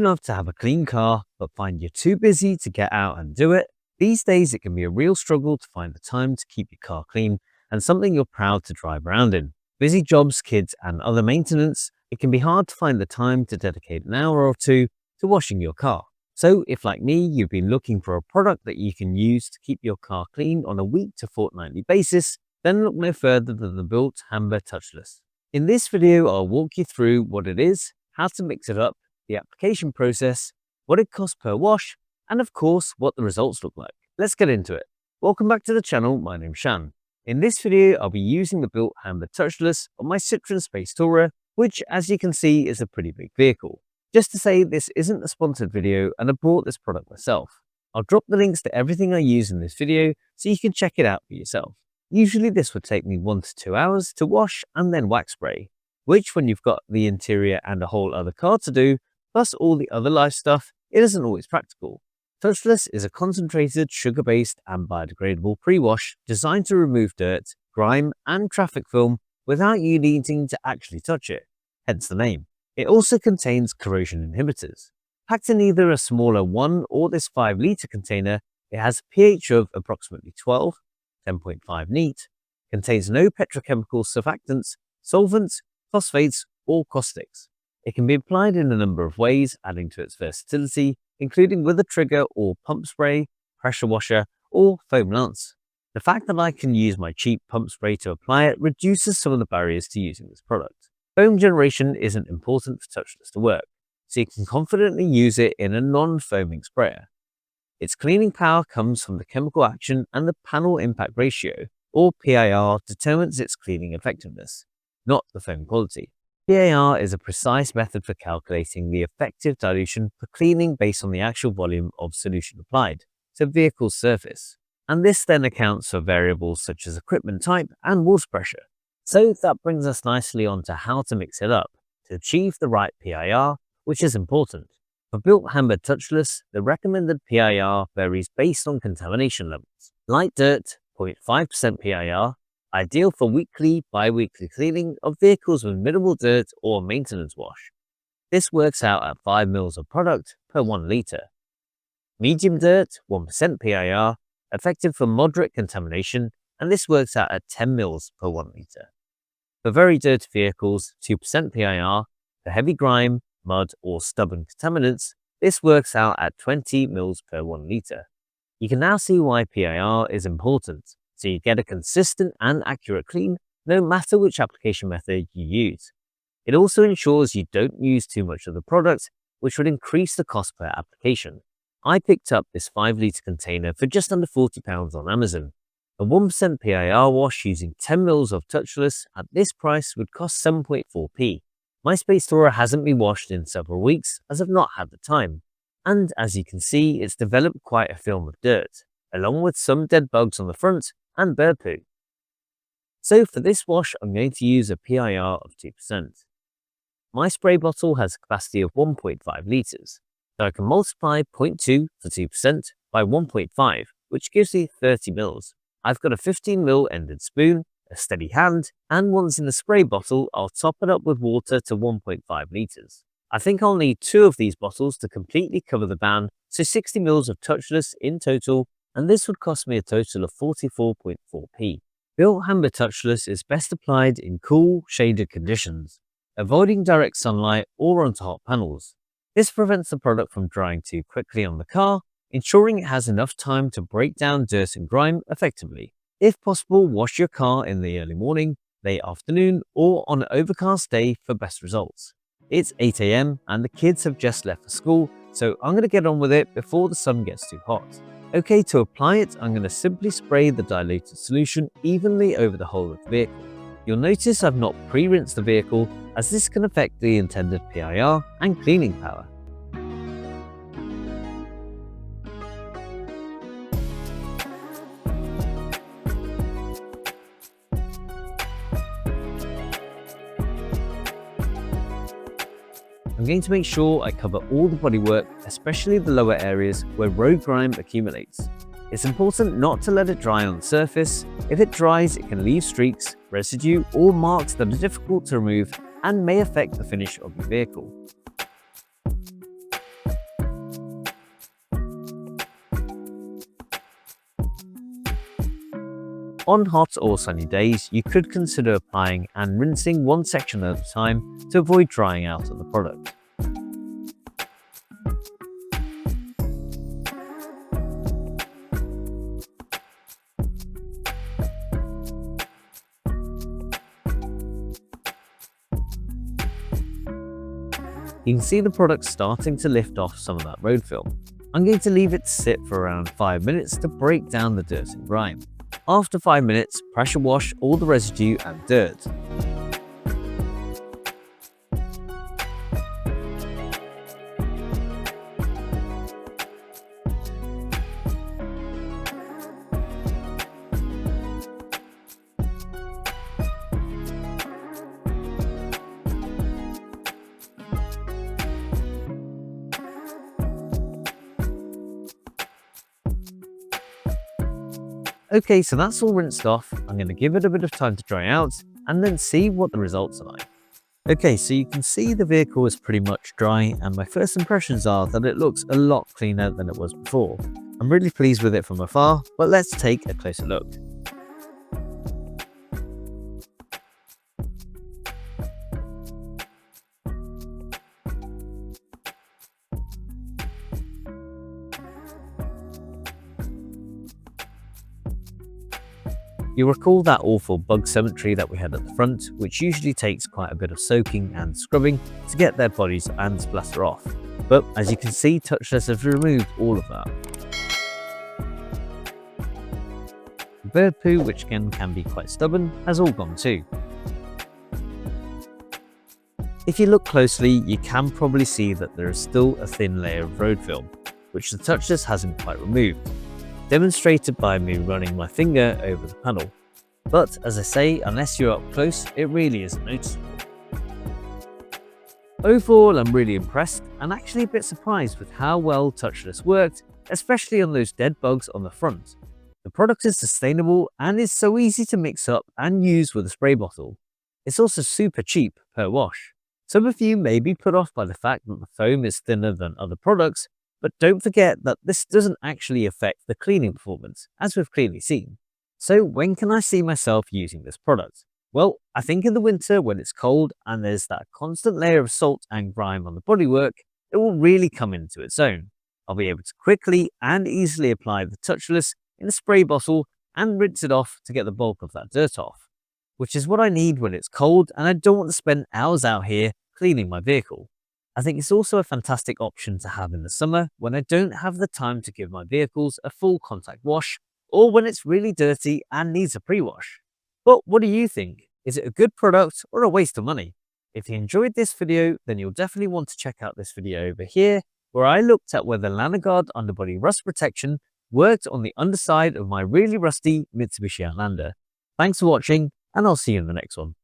love to have a clean car, but find you're too busy to get out and do it? These days, it can be a real struggle to find the time to keep your car clean and something you're proud to drive around in. Busy jobs, kids, and other maintenance, it can be hard to find the time to dedicate an hour or two to washing your car. So, if like me, you've been looking for a product that you can use to keep your car clean on a week to fortnightly basis, then look no further than the Bilt Hamber TOUCH-LESS. In this video, I'll walk you through what it is, how to mix it up, the application process, what it costs per wash, and of course, what the results look like. Let's get into it. Welcome back to the channel, my name's Shan. In this video, I'll be using the Bilt Hamber TOUCH-LESS on my Citroen Space Tourer, which as you can see is a pretty big vehicle. Just to say, this isn't a sponsored video and I bought this product myself. I'll drop the links to everything I use in this video so you can check it out for yourself. Usually this would take me 1 to 2 hours to wash and then wax spray, which when you've got the interior and a whole other car to do, plus all the other life stuff, it isn't always practical. TOUCH-LESS is a concentrated, sugar-based and biodegradable pre-wash designed to remove dirt, grime and traffic film without you needing to actually touch it, hence the name. It also contains corrosion inhibitors. Packed in either a smaller 1 or this 5-litre container, it has a pH of approximately 12, 10.5 neat, contains no petrochemical surfactants, solvents, phosphates or caustics. It can be applied in a number of ways, adding to its versatility, including with a trigger or pump spray, pressure washer, or foam lance. The fact that I can use my cheap pump spray to apply it reduces some of the barriers to using this product. Foam generation isn't important for TOUCH-LESS to work, so you can confidently use it in a non-foaming sprayer. Its cleaning power comes from the chemical action, and the panel impact ratio, or PIR, determines its cleaning effectiveness, not the foam quality. PIR is a precise method for calculating the effective dilution for cleaning based on the actual volume of solution applied to vehicle's surface. And this then accounts for variables such as equipment type and water pressure. So that brings us nicely on to how to mix it up to achieve the right PIR, which is important. For Bilt Hamber TOUCH-LESS, the recommended PIR varies based on contamination levels. Light dirt, 0.5% PIR, ideal for weekly, bi-weekly cleaning of vehicles with minimal dirt or maintenance wash. This works out at 5 ml of product per 1 litre. Medium dirt, 1% PIR, effective for moderate contamination, and this works out at 10 ml per 1 litre. For very dirty vehicles, 2% PIR, for heavy grime, mud or stubborn contaminants, this works out at 20 ml per 1 litre. You can now see why PIR is important, so you get a consistent and accurate clean no matter which application method you use. It also ensures you don't use too much of the product, which would increase the cost per application. I picked up this 5-litre container for just under £40 on Amazon. A 1% PIR wash using 10 ml of TOUCH-LESS at this price would cost 7.4p. My Space Tourer hasn't been washed in several weeks as I've not had the time. And as you can see, it's developed quite a film of dirt, along with some dead bugs on the front and bird poo. So for this wash, I'm going to use a PIR of 2%. My spray bottle has a capacity of 1.5 litres, so I can multiply 0.2 for 2% by 1.5, which gives me 30 ml. I've got a 15 ml ended spoon, a steady hand, and once in the spray bottle, I'll top it up with water to 1.5 litres. I think I'll need 2 of these bottles to completely cover the ban, so 60 ml of TOUCH-LESS in total, and this would cost me a total of 44.4p. Bilt Hamber TOUCH-LESS is best applied in cool, shaded conditions, avoiding direct sunlight or onto hot panels. This prevents the product from drying too quickly on the car, ensuring it has enough time to break down dirt and grime effectively. If possible, wash your car in the early morning, late afternoon, or on an overcast day for best results. It's 8 AM and the kids have just left for school, so I'm going to get on with it before the sun gets too hot. Okay, to apply it, I'm going to simply spray the diluted solution evenly over the whole of the vehicle. You'll notice I've not pre-rinsed the vehicle, as this can affect the intended PIR and cleaning power. I'm going to make sure I cover all the bodywork, especially the lower areas where road grime accumulates. It's important not to let it dry on the surface. If it dries, it can leave streaks, residue, or marks that are difficult to remove and may affect the finish of your vehicle. On hot or sunny days, you could consider applying and rinsing one section at a time to avoid drying out of the product. You can see the product starting to lift off some of that road film. I'm going to leave it to sit for around 5 minutes to break down the dirt and grime. After 5 minutes, pressure wash all the residue and dirt. Okay, so that's all rinsed off. I'm going to give it a bit of time to dry out and then see what the results are like. Okay, so you can see the vehicle is pretty much dry, and my first impressions are that it looks a lot cleaner than it was before. I'm really pleased with it from afar, but let's take a closer look. You'll recall that awful bug cemetery that we had at the front, which usually takes quite a bit of soaking and scrubbing to get their bodies and splatter off. But as you can see, Touch-Less has removed all of that. The bird poo, which again can be quite stubborn, has all gone too. If you look closely, you can probably see that there is still a thin layer of road film, which the Touch-Less hasn't quite removed, demonstrated by me running my finger over the panel. But as I say, unless you're up close, it really isn't noticeable. Overall, I'm really impressed and actually a bit surprised with how well Touch-Less worked, especially on those dead bugs on the front. The product is sustainable and is so easy to mix up and use with a spray bottle. It's also super cheap per wash. Some of you may be put off by the fact that the foam is thinner than other products, but don't forget that this doesn't actually affect the cleaning performance, as we've clearly seen. So when can I see myself using this product? Well, I think in the winter when it's cold and there's that constant layer of salt and grime on the bodywork, it will really come into its own. I'll be able to quickly and easily apply the Touch-Less in a spray bottle and rinse it off to get the bulk of that dirt off, which is what I need when it's cold and I don't want to spend hours out here cleaning my vehicle. I think it's also a fantastic option to have in the summer when I don't have the time to give my vehicles a full contact wash, or when it's really dirty and needs a pre-wash. But what do you think? Is it a good product or a waste of money? If you enjoyed this video, then you'll definitely want to check out this video over here, where I looked at whether LannerGuard underbody rust protection worked on the underside of my really rusty Mitsubishi Outlander. Thanks for watching, and I'll see you in the next one.